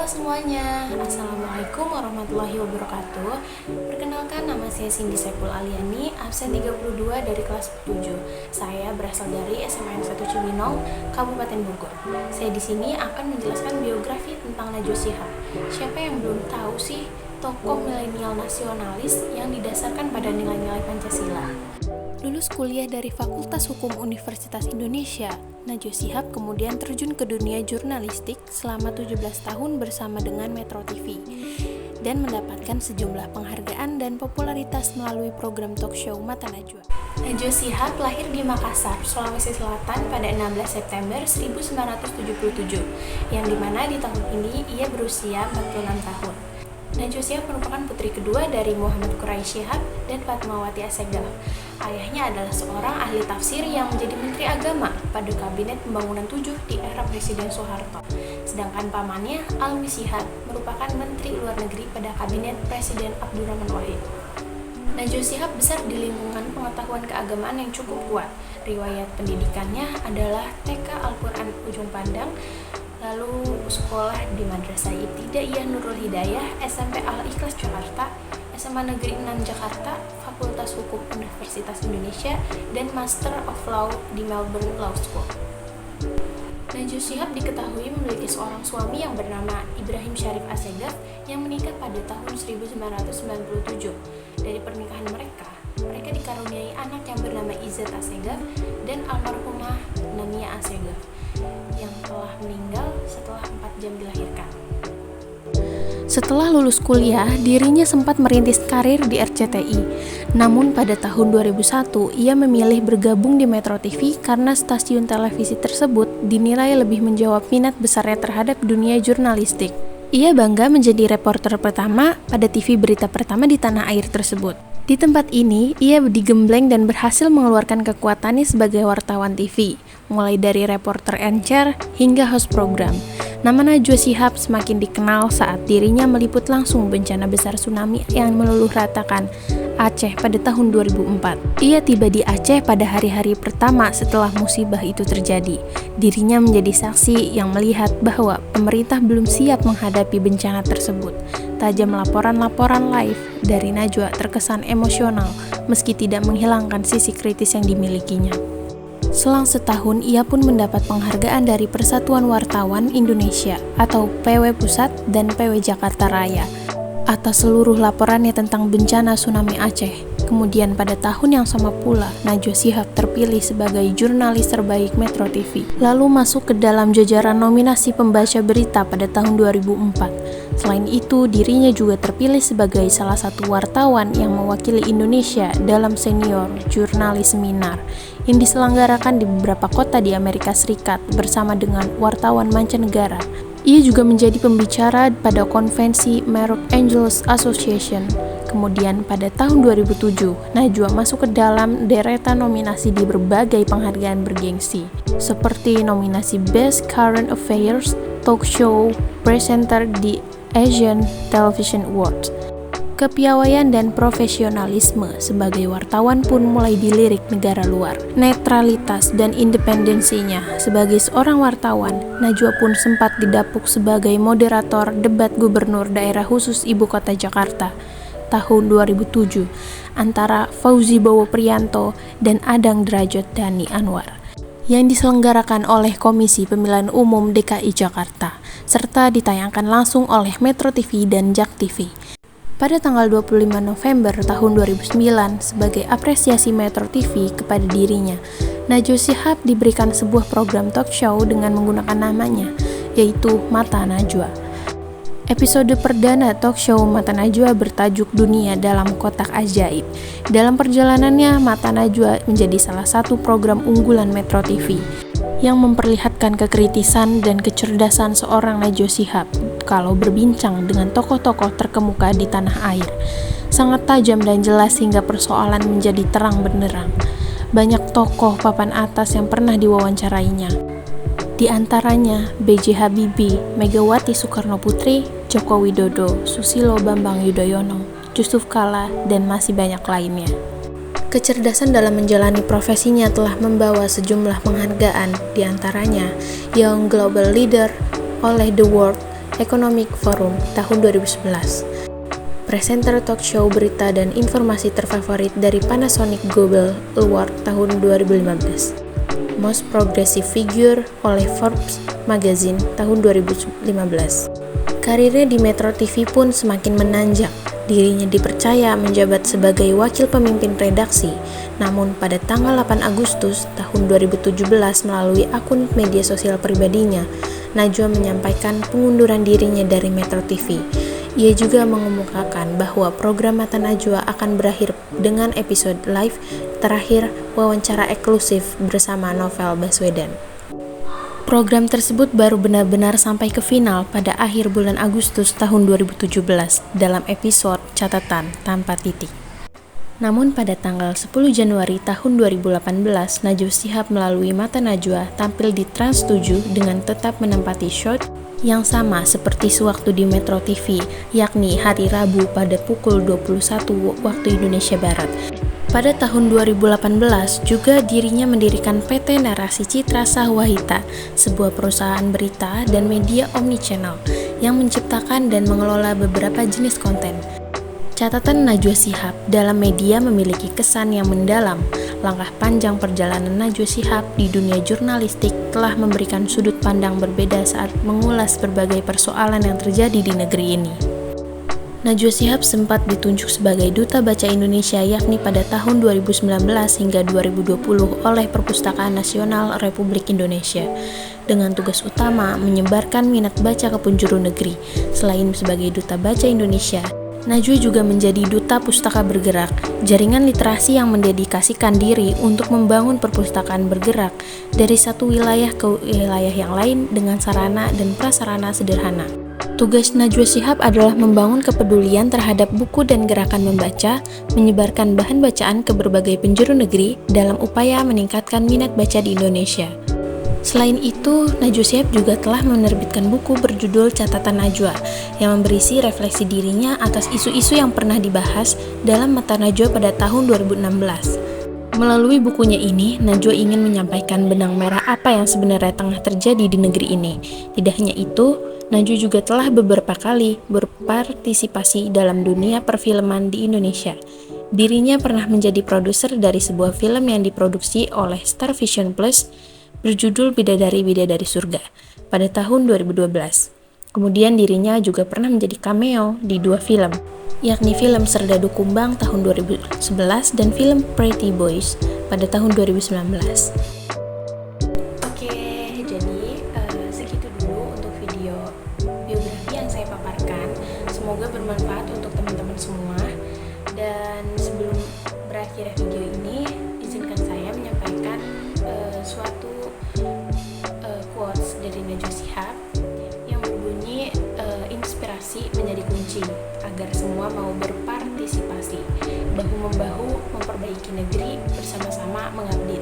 Halo semuanya, Assalamualaikum warahmatullahi wabarakatuh. Perkenalkan, nama saya Cindy Saiful Aliani, absen 32 dari kelas 7. Saya berasal dari SMA 1 Cibinong, Kabupaten Bogor. Saya di sini akan menjelaskan biografi tentang Najwa Shihab. Siapa yang belum tahu sih tokoh milenial nasionalis yang didasarkan pada nilai-nilai Pancasila? Lulus kuliah dari Fakultas Hukum Universitas Indonesia, Najwa Shihab kemudian terjun ke dunia jurnalistik selama 17 tahun bersama dengan Metro TV dan mendapatkan sejumlah penghargaan dan popularitas melalui program talk show Mata Najwa. Najwa Shihab lahir di Makassar, Sulawesi Selatan pada 16 September 1977, yang dimana di tahun ini ia berusia 46 tahun. Najwa Shihab merupakan putri kedua dari Muhammad Quraish Shihab dan Fatmawati Assegaf. Ayahnya adalah seorang ahli tafsir yang menjadi Menteri Agama pada Kabinet Pembangunan 7 di era Presiden Soeharto. Sedangkan pamannya, Alwi Shihab, merupakan Menteri Luar Negeri pada Kabinet Presiden Abdurrahman Wahid. Najwa Shihab besar di lingkungan pengetahuan keagamaan yang cukup kuat. Riwayat pendidikannya adalah TK Al-Quran Ujung Pandang, lalu sekolah di Madrasah Ibtidaiyah Nurul Hidayah, SMP Al-Ikhlas Jakarta, SMA Negeri 6 Jakarta, Fakultas Hukum Universitas Indonesia, dan Master of Law di Melbourne Law School. Najwa Shihab diketahui memiliki seorang suami yang bernama Ibrahim Syarif Assegaf yang menikah pada tahun 1997. Dari pernikahan mereka dikaruniai anak yang bernama Izzat Assegaf dan almarhumah Namia Assegaf yang telah meninggal setelah 4 jam dilahirkan. Setelah lulus kuliah, dirinya sempat merintis karir di RCTI. Namun pada tahun 2001, ia memilih bergabung di Metro TV karena stasiun televisi tersebut dinilai lebih menjawab minat besarnya terhadap dunia jurnalistik. Ia bangga menjadi reporter pertama pada TV berita pertama di tanah air tersebut. Di tempat ini, ia digembleng dan berhasil mengeluarkan kekuatannya sebagai wartawan TV, mulai dari reporter encer hingga host program. Nama Najwa Shihab semakin dikenal saat dirinya meliput langsung bencana besar tsunami yang meluluh ratakan Aceh pada tahun 2004. Ia tiba di Aceh pada hari-hari pertama setelah musibah itu terjadi. Dirinya menjadi saksi yang melihat bahwa pemerintah belum siap menghadapi bencana tersebut. Tajam laporan-laporan live dari Najwa terkesan emosional meski tidak menghilangkan sisi kritis yang dimilikinya. Selang setahun, ia pun mendapat penghargaan dari Persatuan Wartawan Indonesia atau PW Pusat dan PW Jakarta Raya atas seluruh laporannya tentang bencana tsunami Aceh. Kemudian pada tahun yang sama pula, Najwa Shihab terpilih sebagai jurnalis terbaik Metro TV, lalu masuk ke dalam jajaran nominasi pembaca berita pada tahun 2004. Selain itu, dirinya juga terpilih sebagai salah satu wartawan yang mewakili Indonesia dalam senior jurnalis seminar yang diselenggarakan di beberapa kota di Amerika Serikat bersama dengan wartawan mancanegara. Ia juga menjadi pembicara pada konvensi Merauke Angels Association. Kemudian pada tahun 2007, Najwa masuk ke dalam deretan nominasi di berbagai penghargaan bergengsi, seperti nominasi Best Current Affairs Talk Show Presenter di Asian Television Awards. Kepiawaian dan profesionalisme sebagai wartawan pun mulai dilirik negara luar. Netralitas dan independensinya sebagai seorang wartawan, Najwa pun sempat didapuk sebagai moderator debat gubernur daerah khusus Ibu Kota Jakarta tahun 2007 antara Fauzi Bowo Priyanto dan Adang Drajat Dhani Anwar yang diselenggarakan oleh Komisi Pemilihan Umum DKI Jakarta serta ditayangkan langsung oleh Metro TV dan JAK TV. Pada tanggal 25 November tahun 2009, sebagai apresiasi Metro TV kepada dirinya, Najwa Shihab diberikan sebuah program talk show dengan menggunakan namanya, yaitu Mata Najwa. Episode perdana talk show Mata Najwa bertajuk Dunia dalam Kotak Ajaib. Dalam perjalanannya, Mata Najwa menjadi salah satu program unggulan Metro TV yang memperlihatkan kekritisan dan kecerdasan seorang Najwa Shihab kalau berbincang dengan tokoh-tokoh terkemuka di tanah air. Sangat tajam dan jelas hingga persoalan menjadi terang benderang. Banyak tokoh papan atas yang pernah diwawancarainya. Di antaranya B.J. Habibie, Megawati Soekarno Putri, Joko Widodo, Susilo Bambang Yudhoyono, Yusuf Kala, dan masih banyak lainnya. Kecerdasan dalam menjalani profesinya telah membawa sejumlah penghargaan, di antaranya Young Global Leader oleh The World Economic Forum tahun 2011. Presenter talk show berita dan informasi terfavorit dari Panasonic Global Award tahun 2015. Most Progressive Figure oleh Forbes Magazine tahun 2015. Karirnya di Metro TV pun semakin menanjak. Dirinya dipercaya menjabat sebagai wakil pemimpin redaksi. Namun pada tanggal 8 Agustus tahun 2017 melalui akun media sosial pribadinya, Najwa menyampaikan pengunduran dirinya dari Metro TV. Ia juga mengemukakan bahwa program Mata Najwa akan berakhir dengan episode live terakhir wawancara eksklusif bersama Novel Baswedan. Program tersebut baru benar-benar sampai ke final pada akhir bulan Agustus tahun 2017 dalam episode Catatan Tanpa Titik. Namun pada tanggal 10 Januari tahun 2018, Najwa Shihab melalui Mata Najwa tampil di Trans 7 dengan tetap menempati slot yang sama seperti sewaktu di Metro TV, yakni hari Rabu pada pukul 21 waktu Indonesia Barat. Pada tahun 2018 juga dirinya mendirikan PT Narasi Citra Sahwahita, sebuah perusahaan berita dan media omnichannel yang menciptakan dan mengelola beberapa jenis konten. Catatan Najwa Shihab dalam media memiliki kesan yang mendalam. Langkah panjang perjalanan Najwa Shihab di dunia jurnalistik telah memberikan sudut pandang berbeda saat mengulas berbagai persoalan yang terjadi di negeri ini. Najwa Shihab sempat ditunjuk sebagai Duta Baca Indonesia yakni pada tahun 2019 hingga 2020 oleh Perpustakaan Nasional Republik Indonesia dengan tugas utama menyebarkan minat baca ke penjuru negeri. Selain sebagai Duta Baca Indonesia, Najwa juga menjadi Duta Pustaka Bergerak, jaringan literasi yang mendedikasikan diri untuk membangun perpustakaan bergerak dari satu wilayah ke wilayah yang lain dengan sarana dan prasarana sederhana. Tugas Najwa Shihab adalah membangun kepedulian terhadap buku dan gerakan membaca, menyebarkan bahan bacaan ke berbagai penjuru negeri dalam upaya meningkatkan minat baca di Indonesia. Selain itu, Najwa Shihab juga telah menerbitkan buku berjudul Catatan Najwa yang berisi refleksi dirinya atas isu-isu yang pernah dibahas dalam Mata Najwa pada tahun 2016. Melalui bukunya ini, Najwa ingin menyampaikan benang merah apa yang sebenarnya tengah terjadi di negeri ini. Tidak hanya itu, Najwa juga telah beberapa kali berpartisipasi dalam dunia perfilman di Indonesia. Dirinya pernah menjadi produser dari sebuah film yang diproduksi oleh Star Vision Plus berjudul Bidadari-Bidadari Surga pada tahun 2012. Kemudian dirinya juga pernah menjadi cameo di dua film, yakni film Serdadu Kumbang tahun 2011 dan film Pretty Boys pada tahun 2019. Semoga bermanfaat untuk teman-teman semua. Dan sebelum berakhir video ini, izinkan saya menyampaikan suatu quotes dari Najwa Shihab yang berbunyi inspirasi menjadi kunci agar semua mau berpartisipasi, bahu-membahu memperbaiki negeri, bersama-sama mengabdi